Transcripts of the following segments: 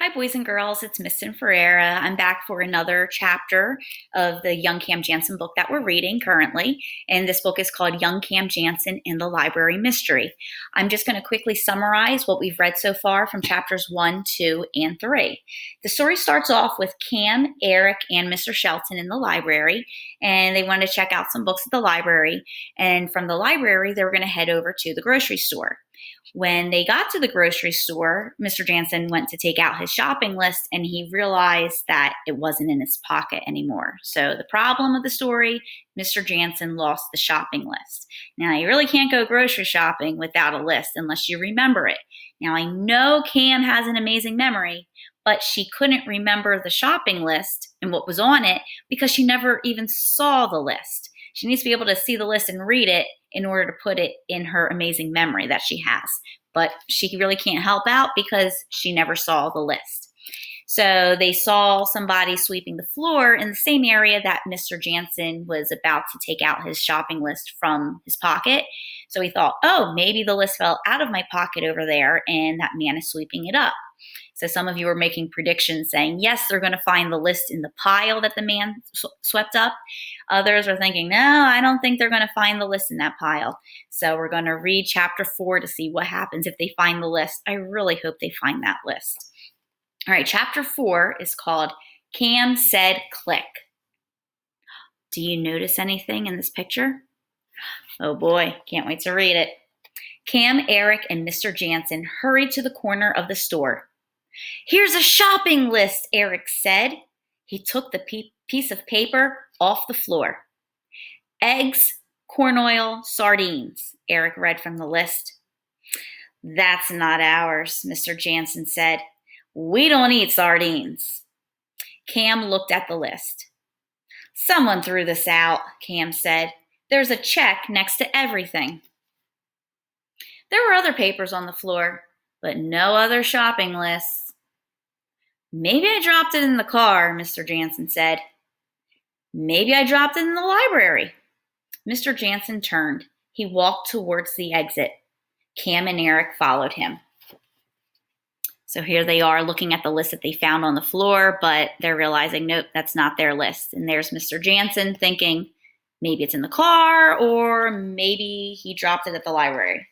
Hi, boys and girls. It's Miss Ferreira. I'm back for another chapter of the young Cam Jansen book that we're reading currently. And this book is called Young Cam Jansen in the Library Mystery. I'm just going to quickly summarize what we've read so far from chapters 1, 2, and 3. The story starts off with Cam, Eric, and Mr. Shelton in the library, and they wanted to check out some books at the library. And from the library, they were going to head over to the grocery store. When they got to the grocery store, Mr. Jansen went to take out his shopping list and he realized that it wasn't in his pocket anymore. So the problem of the story, Mr. Jansen lost the shopping list. Now, you really can't go grocery shopping without a list unless you remember it. Now, I know Cam has an amazing memory, but she couldn't remember the shopping list and what was on it because she never even saw the list. She needs to be able to see the list and read it in order to put it in her amazing memory that she has. But she really can't help out because she never saw the list. So they saw somebody sweeping the floor in the same area that Mr. Jansen was about to take out his shopping list from his pocket. So he thought, oh, maybe the list fell out of my pocket over there and that man is sweeping it up. So some of you are making predictions saying, yes, they're going to find the list in the pile that the man swept up. Others are thinking, no, I don't think they're going to find the list in that pile. So we're going to read chapter 4 to see what happens if they find the list. I really hope they find that list. All right, chapter 4 is called Cam Said Click. Do you notice anything in this picture? Oh boy, can't wait to read it. Cam, Eric, and Mr. Jansen hurried to the corner of the store. Here's a shopping list, Eric said. He took the piece of paper off the floor. Eggs, corn oil, sardines, Eric read from the list. That's not ours, Mr. Jansen said. We don't eat sardines. Cam looked at the list. Someone threw this out, Cam said. There's a check next to everything. There were other papers on the floor, but no other shopping lists. Maybe I dropped it in the car, Mr. Jansen said. Maybe I dropped it in the library. Mr. Jansen turned. He walked towards the exit. Cam and Eric followed him. So here they are looking at the list that they found on the floor, but they're realizing, nope, that's not their list. And there's Mr. Jansen thinking maybe it's in the car or maybe he dropped it at the library.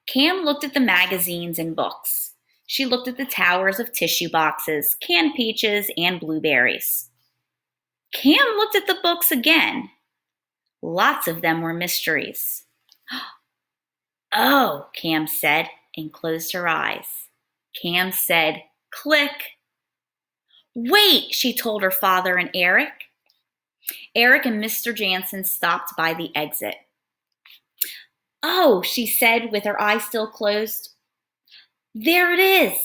Cam looked at the magazines and books. She looked at the towers of tissue boxes, canned peaches, and blueberries. Cam looked at the books again. Lots of them were mysteries. Oh, Cam said, and closed her eyes. Cam said, click. Wait, she told her father and Eric. Eric and Mr. Jansen stopped by the exit. Oh, she said with her eyes still closed. There it is.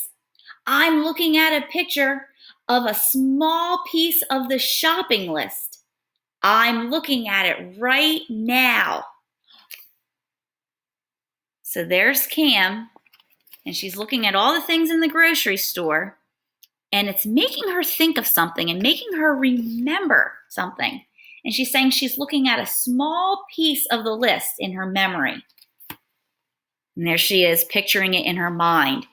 I'm looking at a picture of a small piece of the shopping list. I'm looking at it right now. So there's Cam, and she's looking at all the things in the grocery store, and it's making her think of something and making her remember something. And she's saying she's looking at a small piece of the list in her memory. And there she is, picturing it in her mind.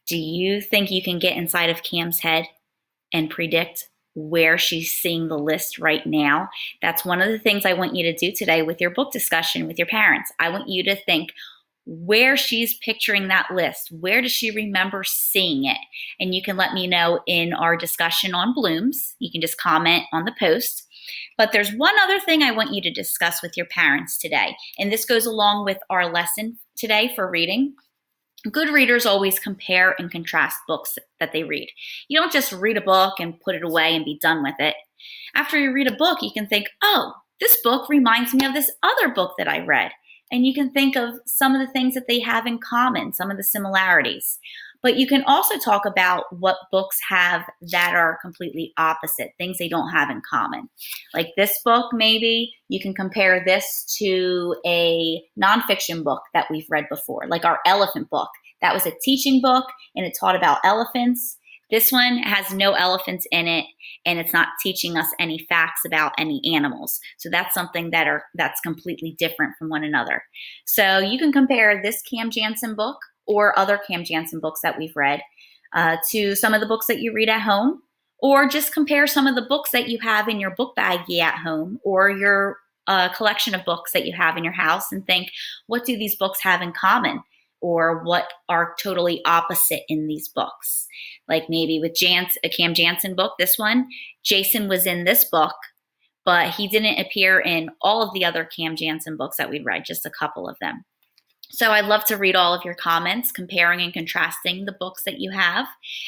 Do you think you can get inside of Cam's head and predict where she's seeing the list right now? That's one of the things I want you to do today with your book discussion with your parents. I want you to think where she's picturing that list. Where does she remember seeing it? And you can let me know in our discussion on blooms. You can just comment on the post. But there's one other thing I want you to discuss with your parents today. And this goes along with our lesson today for reading. Good readers always compare and contrast books that they read. You don't just read a book and put it away and be done with it. After you read a book, you can think, oh, this book reminds me of this other book that I read. And you can think of some of the things that they have in common, some of the similarities. But you can also talk about what books have that are completely opposite, things they don't have in common. Like this book, maybe you can compare this to a nonfiction book that we've read before, like our elephant book. That was a teaching book, and it taught about elephants. This one has no elephants in it, and it's not teaching us any facts about any animals. So that's something that's completely different from one another. So you can compare this Cam Jansen book or other Cam Jansen books that we've read to some of the books that you read at home, or just compare some of the books that you have in your book baggie at home or your collection of books that you have in your house and think, what do these books have in common? Or what are totally opposite in these books? Like maybe with a Cam Jansen book, this one, Jason was in this book, but he didn't appear in all of the other Cam Jansen books that we've read, just a couple of them. So I'd love to read all of your comments, comparing and contrasting the books that you have.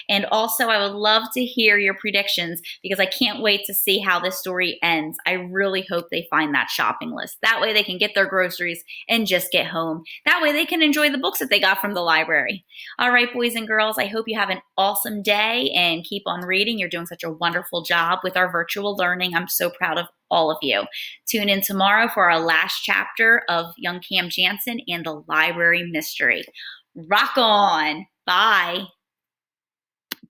And also I would love to hear your predictions because I can't wait to see how this story ends. I really hope they find that shopping list. That way they can get their groceries and just get home. That way they can enjoy the books that they got from the library. All right, boys and girls, I hope you have an awesome day and keep on reading. You're doing such a wonderful job with our virtual learning. I'm so proud of all of you. Tune in tomorrow for our last chapter of Young Cam Jansen and the Library Mystery. Rock on. Bye.